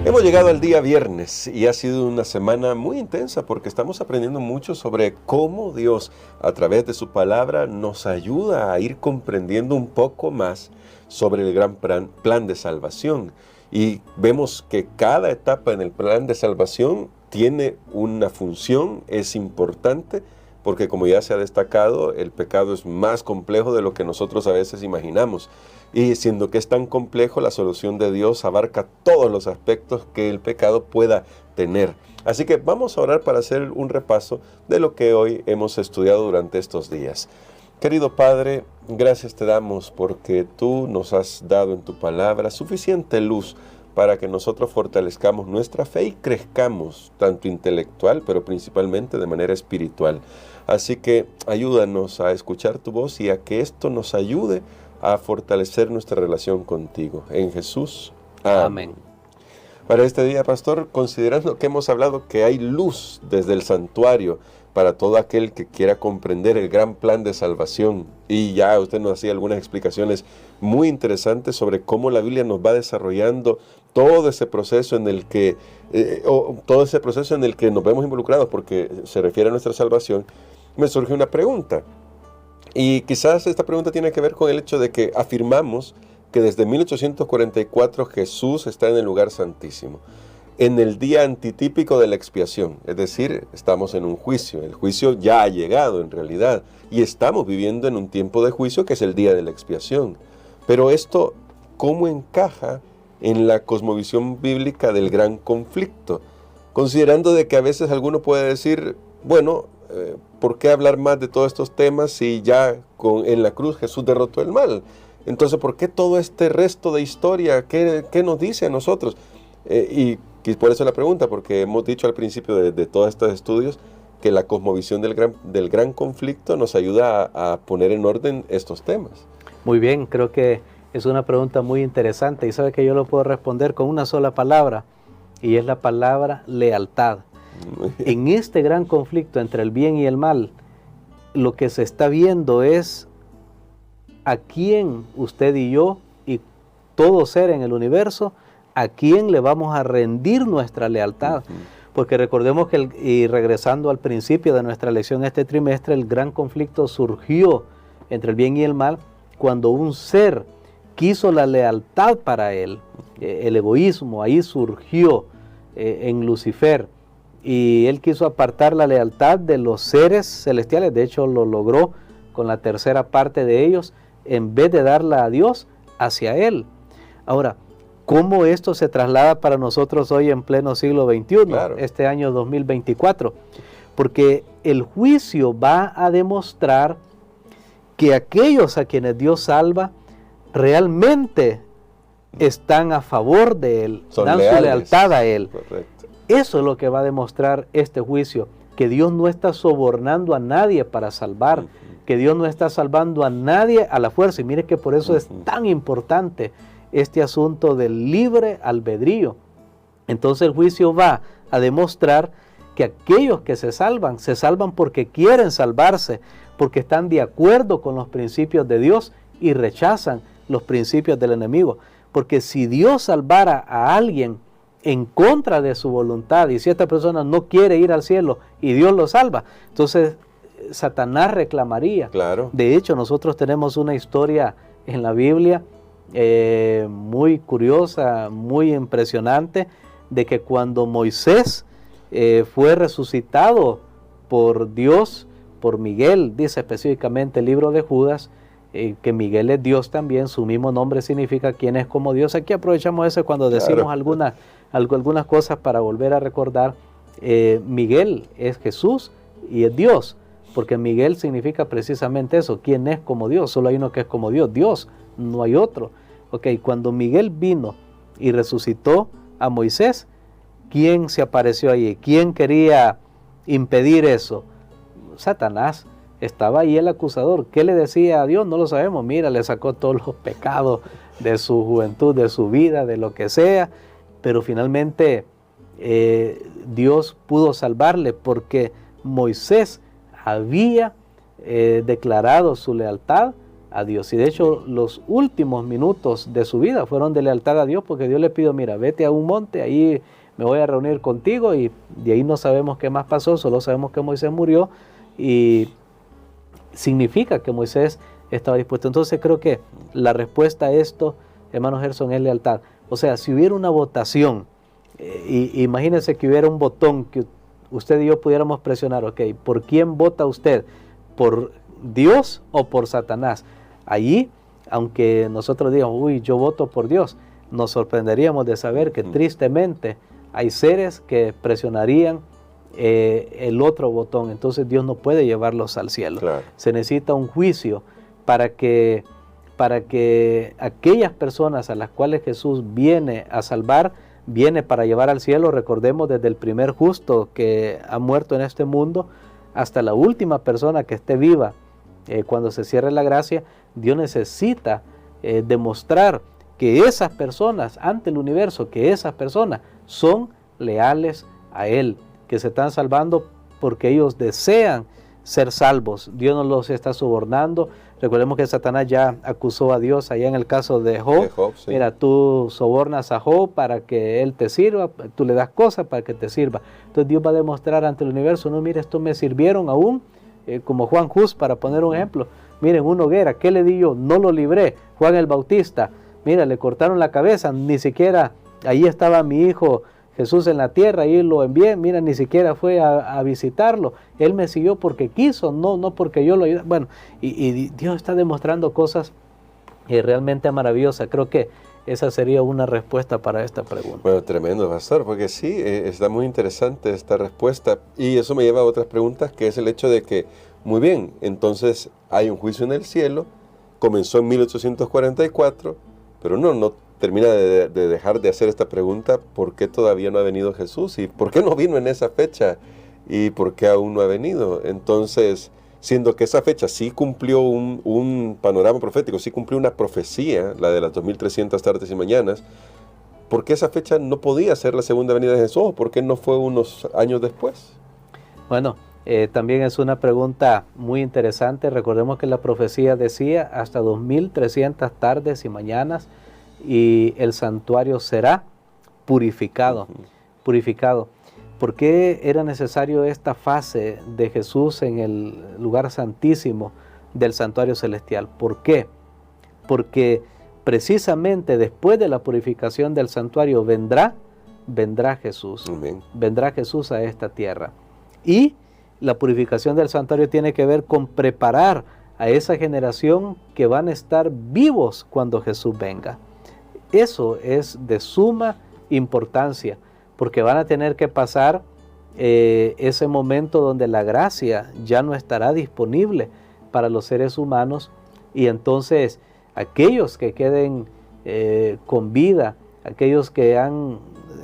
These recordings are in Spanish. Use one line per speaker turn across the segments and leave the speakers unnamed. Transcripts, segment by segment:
Hemos llegado al día viernes y ha sido una semana muy intensa porque estamos aprendiendo mucho sobre cómo Dios, a través de su palabra, nos ayuda a ir comprendiendo un poco más sobre el gran plan de salvación. Y vemos que cada etapa en el plan de salvación tiene una función, es importante, porque como ya se ha destacado, el pecado es más complejo de lo que nosotros a veces imaginamos. Y siendo que es tan complejo, la solución de Dios abarca todos los aspectos que el pecado pueda tener. Así que vamos a orar para hacer un repaso de lo que hoy hemos estudiado durante estos días. Querido Padre, gracias te damos porque tú nos has dado en tu palabra suficiente luz para que nosotros fortalezcamos nuestra fe y crezcamos tanto intelectual, pero principalmente de manera espiritual. Así que ayúdanos a escuchar tu voz y a que esto nos ayude a fortalecer nuestra relación contigo. En Jesús. Amén. Para este día, pastor, considerando que hemos hablado que hay luz desde el santuario para todo aquel que quiera comprender el gran plan de salvación, y ya usted nos hacía algunas explicaciones muy interesantes sobre cómo la Biblia nos va desarrollando todo ese proceso en el que nos vemos involucrados, porque se refiere a nuestra salvación. Me surge una pregunta. Y quizás esta pregunta tiene que ver con el hecho de que afirmamos que desde 1844 Jesús está en el lugar santísimo, en el día antitípico de la expiación, es decir, estamos en un juicio, el juicio ya ha llegado en realidad, y estamos viviendo en un tiempo de juicio que es el día de la expiación. Pero esto, ¿cómo encaja en la cosmovisión bíblica del gran conflicto? Considerando de que a veces alguno puede decir, bueno, ¿por qué hablar más de todos estos temas si ya en la cruz Jesús derrotó el mal? Entonces, ¿por qué todo este resto de historia? ¿Qué nos dice a nosotros? Y por eso la pregunta, porque hemos dicho al principio de todos estos estudios que la cosmovisión del gran conflicto nos ayuda a poner en orden estos temas.
Muy bien, creo que es una pregunta muy interesante y sabe que yo lo puedo responder con una sola palabra, y es la palabra lealtad. En este gran conflicto entre el bien y el mal, lo que se está viendo es a quién usted y yo y todo ser en el universo, a quién le vamos a rendir nuestra lealtad. Porque recordemos que, y regresando al principio de nuestra lección este trimestre, el gran conflicto surgió entre el bien y el mal cuando un ser quiso la lealtad para él. El egoísmo ahí surgió en Lucifer. Y él quiso apartar la lealtad de los seres celestiales. De hecho, lo logró con la tercera parte de ellos, en vez de darla a Dios, hacia él. Ahora, ¿cómo esto se traslada para nosotros hoy en pleno siglo XXI, claro, este año 2024? Porque el juicio va a demostrar que aquellos a quienes Dios salva realmente están a favor de Él, dan su lealtad a Él. Correcto. Eso es lo que va a demostrar este juicio, que Dios no está sobornando a nadie para salvar, que Dios no está salvando a nadie a la fuerza. Y mire que por eso es tan importante este asunto del libre albedrío. Entonces el juicio va a demostrar que aquellos que se salvan porque quieren salvarse, porque están de acuerdo con los principios de Dios y rechazan los principios del enemigo. Porque si Dios salvara a alguien en contra de su voluntad, y si esta persona no quiere ir al cielo y Dios lo salva, entonces Satanás reclamaría. Claro. De hecho, nosotros tenemos una historia en la Biblia muy curiosa, muy impresionante, de que cuando Moisés fue resucitado por Dios, por Miguel, dice específicamente el libro de Judas, que Miguel es Dios también, su mismo nombre significa quien es como Dios. Aquí aprovechamos eso cuando decimos algunas cosas para volver a recordar. Miguel es Jesús y es Dios, porque Miguel significa precisamente eso, quien es como Dios. Solo hay uno que es como Dios, Dios, no hay otro. Cuando Miguel vino y resucitó a Moisés, ¿quién se apareció allí? ¿Quién quería impedir eso? Satanás. Estaba ahí el acusador. ¿Qué le decía a Dios? No lo sabemos. Mira, le sacó todos los pecados de su juventud, de su vida, de lo que sea. Pero finalmente Dios pudo salvarle porque Moisés había declarado su lealtad a Dios. Y de hecho, los últimos minutos de su vida fueron de lealtad a Dios, porque Dios le pidió, mira, vete a un monte, ahí me voy a reunir contigo, y de ahí no sabemos qué más pasó, solo sabemos que Moisés murió, y significa que Moisés estaba dispuesto. Entonces creo que la respuesta a esto, hermano Gerson, es lealtad. O sea, si hubiera una votación, imagínense que hubiera un botón que usted y yo pudiéramos presionar, ok, ¿por quién vota usted? ¿Por Dios o por Satanás? Allí, aunque nosotros digamos, uy, yo voto por Dios, nos sorprenderíamos de saber que tristemente hay seres que presionarían el otro botón. Entonces Dios no puede llevarlos al cielo.
Claro.
Se necesita un juicio para que aquellas personas a las cuales Jesús viene a salvar, viene para llevar al cielo. Recordemos, desde el primer justo que ha muerto en este mundo hasta la última persona que esté viva, cuando se cierre la gracia, Dios necesita demostrar que esas personas ante el universo, que esas personas son leales a Él, que se están salvando porque ellos desean ser salvos. Dios no los está sobornando. Recordemos que Satanás ya acusó a Dios allá en el caso de Job. Sí. Mira, tú sobornas a Job para que él te sirva, tú le das cosas para que te sirva. Entonces Dios va a demostrar ante el universo, no, mire, esto me sirvieron aún, como Juan Hus, para poner un ejemplo. Miren, una hoguera, ¿qué le di yo? No lo libré. Juan el Bautista, mira, le cortaron la cabeza, ni siquiera, ahí estaba mi hijo Jesús en la tierra, y lo envié, mira, ni siquiera fue a visitarlo. Él me siguió porque quiso, no porque yo lo ayudé. Bueno, y Dios está demostrando cosas realmente maravillosas. Creo que esa sería una respuesta para esta pregunta.
Bueno, tremendo, pastor, porque sí, está muy interesante esta respuesta. Y eso me lleva a otras preguntas, que es el hecho de que, muy bien, entonces hay un juicio en el cielo, comenzó en 1844, pero no termina de dejar de hacer esta pregunta: ¿por qué todavía no ha venido Jesús? ¿Y por qué no vino en esa fecha? ¿Y por qué aún no ha venido? Entonces, siendo que esa fecha sí cumplió un panorama profético, sí cumplió una profecía, la de las 2300 tardes y mañanas, ¿por qué esa fecha no podía ser la segunda venida de Jesús? ¿Por qué no fue unos años después?
Bueno, también es una pregunta muy interesante. Recordemos que la profecía decía hasta 2300 tardes y mañanas, y el santuario será purificado. Purificado. ¿Por qué era necesario esta fase de Jesús en el lugar santísimo del santuario celestial? ¿Por qué? Porque precisamente después de la purificación del santuario vendrá Jesús. Amén. Vendrá Jesús a esta tierra. Y la purificación del santuario tiene que ver con preparar a esa generación que van a estar vivos cuando Jesús venga. Eso es de suma importancia, porque van a tener que pasar ese momento donde la gracia ya no estará disponible para los seres humanos, y entonces aquellos que queden con vida, aquellos que han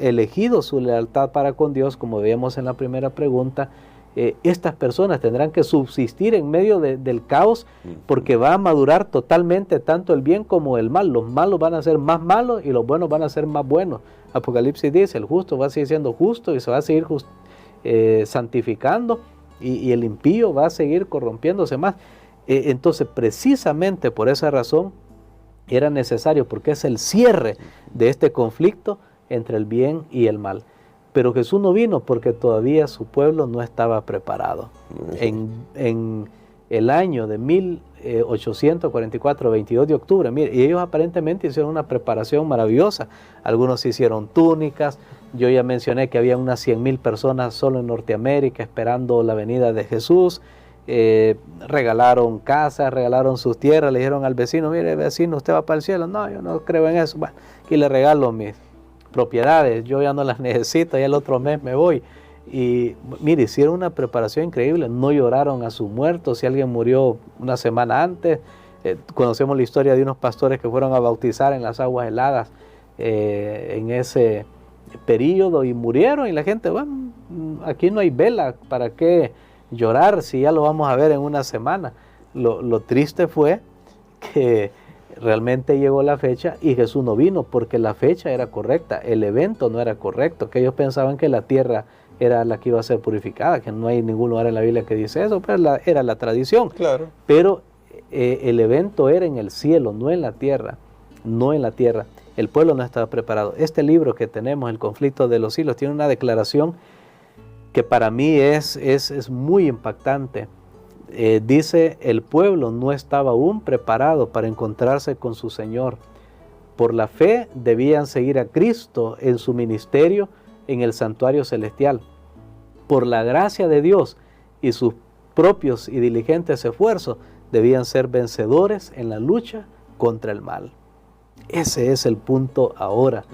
elegido su lealtad para con Dios, como veíamos en la primera pregunta, estas personas tendrán que subsistir en medio del caos, porque va a madurar totalmente tanto el bien como el mal. Los malos van a ser más malos y los buenos van a ser más buenos. Apocalipsis dice, el justo va a seguir siendo justo y se va a seguir santificando, y el impío va a seguir corrompiéndose más. Entonces, precisamente por esa razón era necesario, porque es el cierre de este conflicto entre el bien y el mal. Pero Jesús no vino porque todavía su pueblo no estaba preparado. En el año de 1844, 22 de octubre, mire, y ellos aparentemente hicieron una preparación maravillosa. Algunos hicieron túnicas. Yo ya mencioné que había unas 100,000 personas solo en Norteamérica esperando la venida de Jesús. Regalaron casas, regalaron sus tierras, le dijeron al vecino, mire vecino, ¿usted va para el cielo? No, yo no creo en eso. Bueno, aquí le regalo mis propiedades, yo ya no las necesito, ya el otro mes me voy. Y mire, hicieron una preparación increíble, no lloraron a su muerto. Si alguien murió una semana antes, conocemos la historia de unos pastores que fueron a bautizar en las aguas heladas en ese periodo, y murieron, y la gente, bueno, aquí no hay vela, ¿para qué llorar si ya lo vamos a ver en una semana? Lo triste fue que realmente llegó la fecha y Jesús no vino, porque la fecha era correcta, el evento no era correcto, que ellos pensaban que la tierra era la que iba a ser purificada, que no hay ningún lugar en la Biblia que dice eso, pero era la tradición.
Claro.
Pero el evento era en el cielo, no en la tierra, no en la tierra. El pueblo no estaba preparado. Este libro que tenemos, El conflicto de los siglos, tiene una declaración que para mí es muy impactante. Dice, el pueblo no estaba aún preparado para encontrarse con su Señor. Por la fe debían seguir a Cristo en su ministerio en el santuario celestial. Por la gracia de Dios y sus propios y diligentes esfuerzos, debían ser vencedores en la lucha contra el mal. Ese es el punto ahora,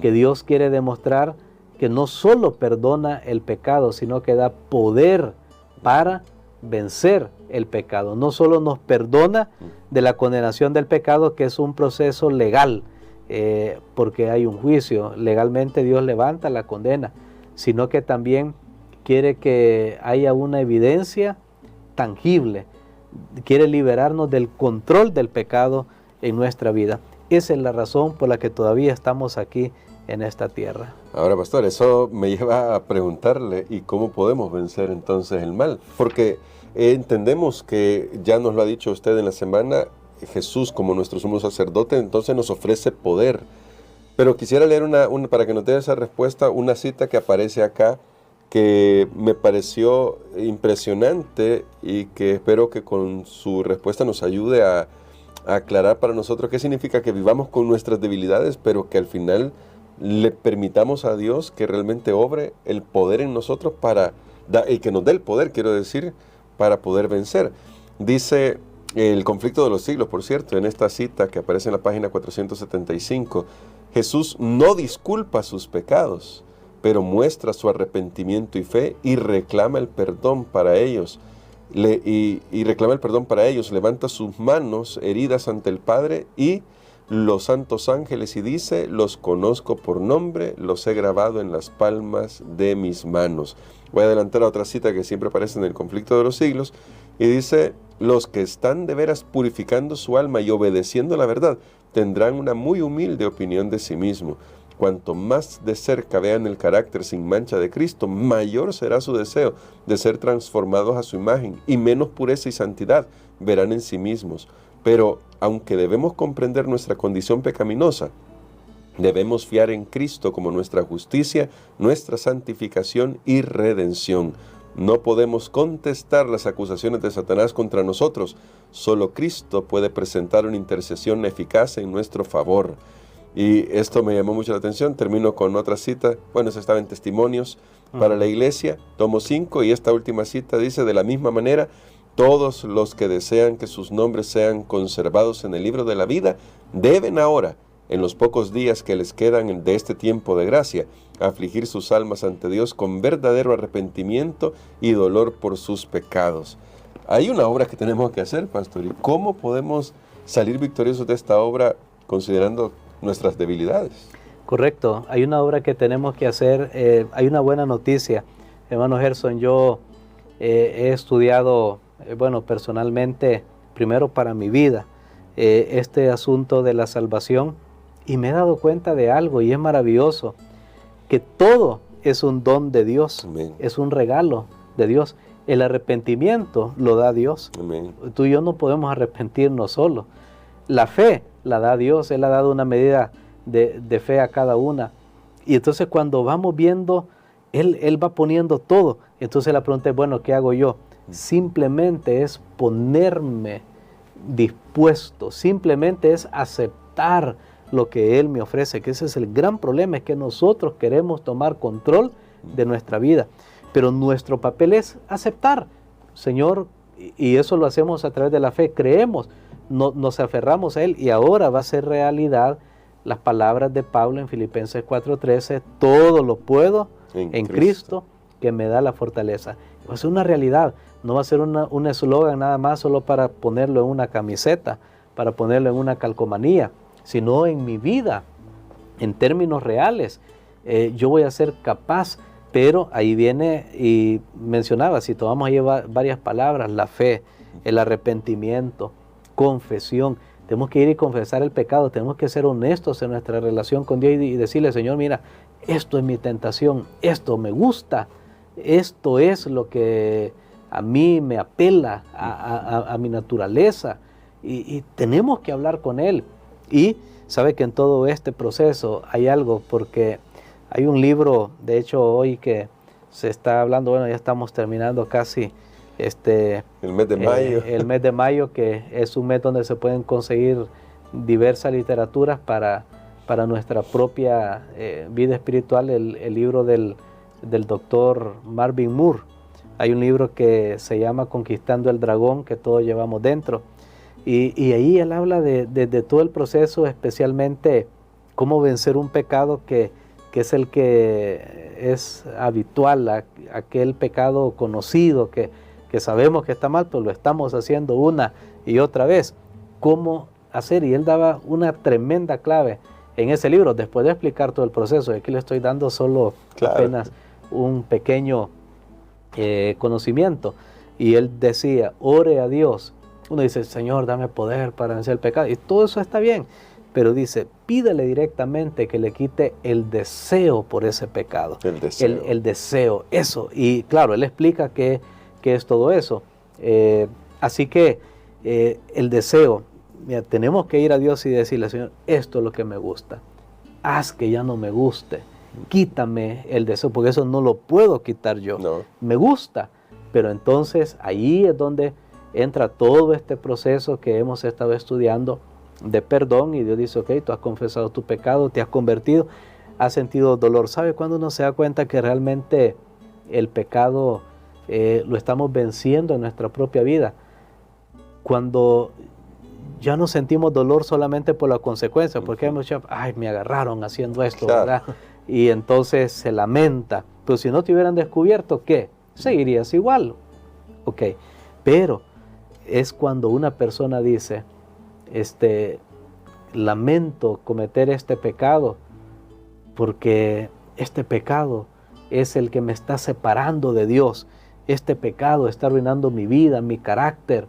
que Dios quiere demostrar que no solo perdona el pecado, sino que da poder para vencer el pecado. No solo nos perdona de la condenación del pecado, que es un proceso legal, porque hay un juicio, legalmente Dios levanta la condena, sino que también quiere que haya una evidencia tangible, quiere liberarnos del control del pecado en nuestra vida. Esa es la razón por la que todavía estamos aquí en esta tierra.
Ahora, pastor, eso me lleva a preguntarle, ¿y cómo podemos vencer entonces el mal? Porque entendemos que, ya nos lo ha dicho usted en la semana, Jesús como nuestro sumo sacerdote, entonces nos ofrece poder. Pero quisiera leer para que nos dé esa respuesta, una cita que aparece acá, que me pareció impresionante y que espero que con su respuesta nos ayude a aclarar para nosotros qué significa que vivamos con nuestras debilidades, pero que al final le permitamos a Dios que realmente obre el poder en nosotros y que nos dé el poder, quiero decir, para poder vencer. Dice El conflicto de los siglos, por cierto, en esta cita que aparece en la página 475, Jesús no disculpa sus pecados, pero muestra su arrepentimiento y fe y reclama el perdón para ellos. Reclama el perdón para ellos, levanta sus manos heridas ante el Padre y los santos ángeles y dice, los conozco por nombre, los he grabado en las palmas de mis manos. Voy a adelantar a otra cita que siempre aparece en el conflicto de los siglos y dice, los que están de veras purificando su alma y obedeciendo la verdad tendrán una muy humilde opinión de sí mismo. Cuanto más de cerca vean el carácter sin mancha de Cristo, mayor será su deseo de ser transformados a su imagen y menos pureza y santidad verán en sí mismos. Pero, aunque debemos comprender nuestra condición pecaminosa, debemos fiar en Cristo como nuestra justicia, nuestra santificación y redención. No podemos contestar las acusaciones de Satanás contra nosotros. Solo Cristo puede presentar una intercesión eficaz en nuestro favor. Y esto me llamó mucho la atención. Termino con otra cita. Bueno, esa estaba en Testimonios para la Iglesia, tomo 5, y esta última cita dice, de la misma manera, todos los que desean que sus nombres sean conservados en el libro de la vida, deben ahora, en los pocos días que les quedan de este tiempo de gracia, afligir sus almas ante Dios con verdadero arrepentimiento y dolor por sus pecados. Hay una obra que tenemos que hacer, pastor, ¿y cómo podemos salir victoriosos de esta obra considerando nuestras debilidades?
Correcto, hay una obra que tenemos que hacer. Hay una buena noticia, hermano Gerson. Yo he estudiado, personalmente, primero para mi vida, este asunto de la salvación, y me he dado cuenta de algo, y es maravilloso, que todo es un don de Dios. Amén. Es un regalo de Dios. El arrepentimiento lo da Dios. Amén. Tú y yo no podemos arrepentirnos solos. La fe la da Dios. Él ha dado una medida de fe a cada una. Y entonces cuando vamos viendo, Él va poniendo todo. Entonces la pregunta es, bueno, ¿qué hago yo? Simplemente es ponerme dispuesto. Simplemente es aceptar lo que Él me ofrece, que ese es el gran problema, es que nosotros queremos tomar control de nuestra vida, pero nuestro papel es aceptar, Señor, y eso lo hacemos a través de la fe, creemos, nos aferramos a Él, y ahora va a ser realidad las palabras de Pablo en Filipenses 4:13, todo lo puedo en Cristo que me da la fortaleza. Va a ser una realidad, no va a ser un eslogan nada más solo para ponerlo en una camiseta, para ponerlo en una calcomanía, sino en mi vida, en términos reales. Yo voy a ser capaz, pero ahí viene, y mencionaba, si tomamos ahí varias palabras, la fe, el arrepentimiento, confesión. Tenemos que ir y confesar el pecado, tenemos que ser honestos en nuestra relación con Dios y decirle, Señor, mira, esto es mi tentación, esto me gusta, esto es lo que a mí me apela, a mi naturaleza. y tenemos que hablar con Él. Y sabe que en todo este proceso hay algo, porque hay un libro, de hecho hoy que se está hablando, bueno, ya estamos terminando casi
el mes de mayo.
El mes de mayo, que es un mes donde se pueden conseguir diversas literaturas para nuestra propia vida espiritual. El libro del doctor Marvin Moore. Hay un libro que se llama Conquistando el Dragón, que todos llevamos dentro. Y ahí él habla de todo el proceso, especialmente cómo vencer un pecado que es el que es habitual, aquel pecado conocido que sabemos que está mal, pero lo estamos haciendo una y otra vez. ¿Cómo hacer? Y él daba una tremenda clave en ese libro, después de explicar todo el proceso. Aquí le estoy dando solo apenas un pequeño conocimiento. Y él decía, ore a Dios. Uno dice, Señor, dame poder para vencer el pecado. Y todo eso está bien. Pero dice, pídele directamente que le quite el deseo por ese pecado.
El deseo.
El deseo, eso. Y claro, él explica qué es todo eso. Así que el deseo, mira, tenemos que ir a Dios y decirle, Señor, esto es lo que me gusta. Haz que ya no me guste. Quítame el deseo, porque eso no lo puedo quitar yo.
No.
Me gusta. Pero entonces ahí es donde entra todo este proceso que hemos estado estudiando de perdón, y Dios dice, ok, tú has confesado tu pecado, te has convertido, has sentido dolor. ¿Sabe cuándo uno se da cuenta que realmente el pecado lo estamos venciendo en nuestra propia vida? Cuando ya no sentimos dolor solamente por la consecuencia, porque hemos dicho, ay, me agarraron haciendo esto,
claro,
¿verdad? Y entonces se lamenta. Pero si no te hubieran descubierto, ¿qué? Seguirías igual. Ok, pero es cuando una persona dice, lamento cometer este pecado, porque este pecado es el que me está separando de Dios. Este pecado está arruinando mi vida, mi carácter.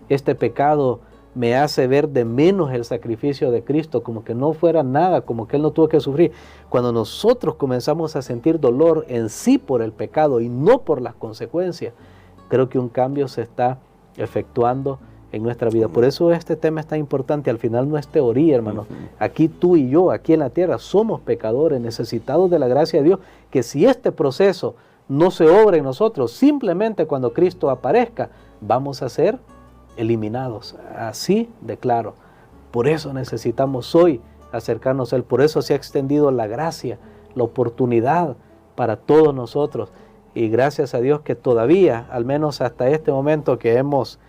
Este pecado me hace ver de menos el sacrificio de Cristo, como que no fuera nada, como que Él no tuvo que sufrir. Cuando nosotros comenzamos a sentir dolor en sí por el pecado y no por las consecuencias, creo que un cambio se está efectuando en nuestra vida. Por eso este tema es tan importante. Al final no es teoría, hermano. Aquí tú y yo, aquí en la tierra, somos pecadores, necesitados de la gracia de Dios, que si este proceso no se obra en nosotros, simplemente cuando Cristo aparezca, vamos a ser eliminados. Así de claro. Por eso necesitamos hoy acercarnos a Él. Por eso se ha extendido la gracia, la oportunidad para todos nosotros. Y gracias a Dios que todavía, al menos hasta este momento que hemos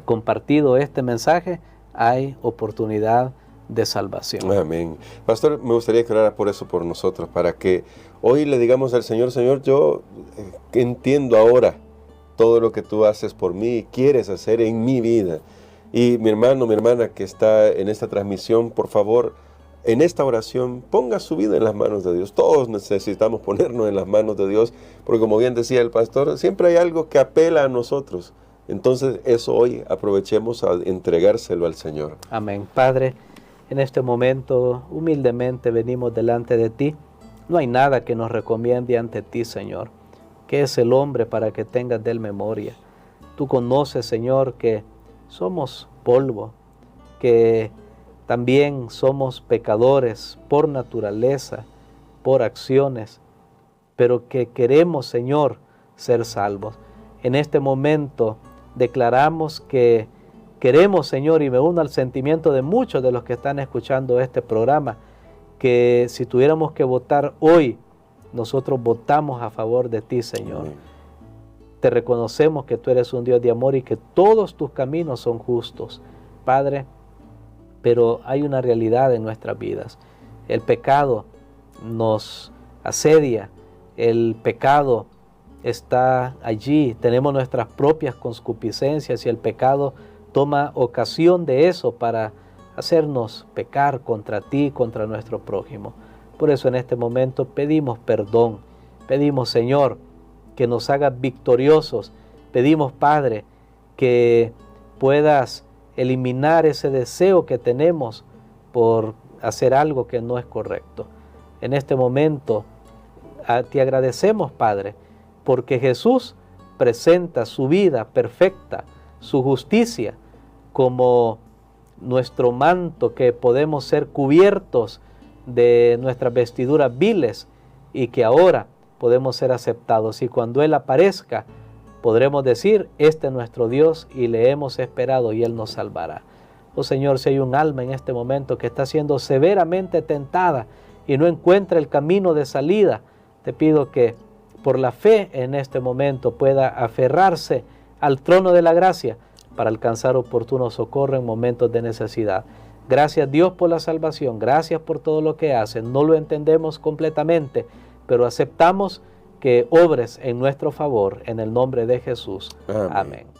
compartido este mensaje, hay oportunidad de salvación.
Amén. Pastor, me gustaría que orara por eso, por nosotros, para que hoy le digamos al Señor, Señor, yo entiendo ahora todo lo que tú haces por mí y quieres hacer en mi vida. Y mi hermano, mi hermana que está en esta transmisión, por favor, en esta oración, ponga su vida en las manos de Dios. Todos necesitamos ponernos en las manos de Dios, porque como bien decía el pastor, siempre hay algo que apela a nosotros. Entonces, eso hoy aprovechemos a entregárselo al Señor.
Amén. Padre, en este momento, humildemente venimos delante de ti. No hay nada que nos recomiende ante ti, Señor. ¿Qué es el hombre para que tengas de él memoria? Tú conoces, Señor, que somos polvo, que también somos pecadores por naturaleza, por acciones, pero que queremos, Señor, ser salvos. En este momento declaramos que queremos, Señor, y me uno al sentimiento de muchos de los que están escuchando este programa, que si tuviéramos que votar hoy, nosotros votamos a favor de ti, Señor. Amén. Te reconocemos que tú eres un Dios de amor y que todos tus caminos son justos, Padre. Pero hay una realidad en nuestras vidas. El pecado nos asedia, el pecado está allí, tenemos nuestras propias concupiscencias y el pecado toma ocasión de eso para hacernos pecar contra ti, contra nuestro prójimo. Por eso en este momento pedimos perdón, pedimos, Señor, que nos hagas victoriosos, pedimos, Padre, que puedas eliminar ese deseo que tenemos por hacer algo que no es correcto. En este momento te agradecemos, Padre, porque Jesús presenta su vida perfecta, su justicia como nuestro manto, que podemos ser cubiertos de nuestras vestiduras viles y que ahora podemos ser aceptados. Y cuando Él aparezca, podremos decir, este es nuestro Dios y le hemos esperado y Él nos salvará. Oh Señor, si hay un alma en este momento que está siendo severamente tentada y no encuentra el camino de salida, te pido que por la fe en este momento pueda aferrarse al trono de la gracia para alcanzar oportuno socorro en momentos de necesidad. Gracias Dios por la salvación, gracias por todo lo que haces. No lo entendemos completamente, pero aceptamos que obres en nuestro favor, en el nombre de Jesús.
Amén.
Amén.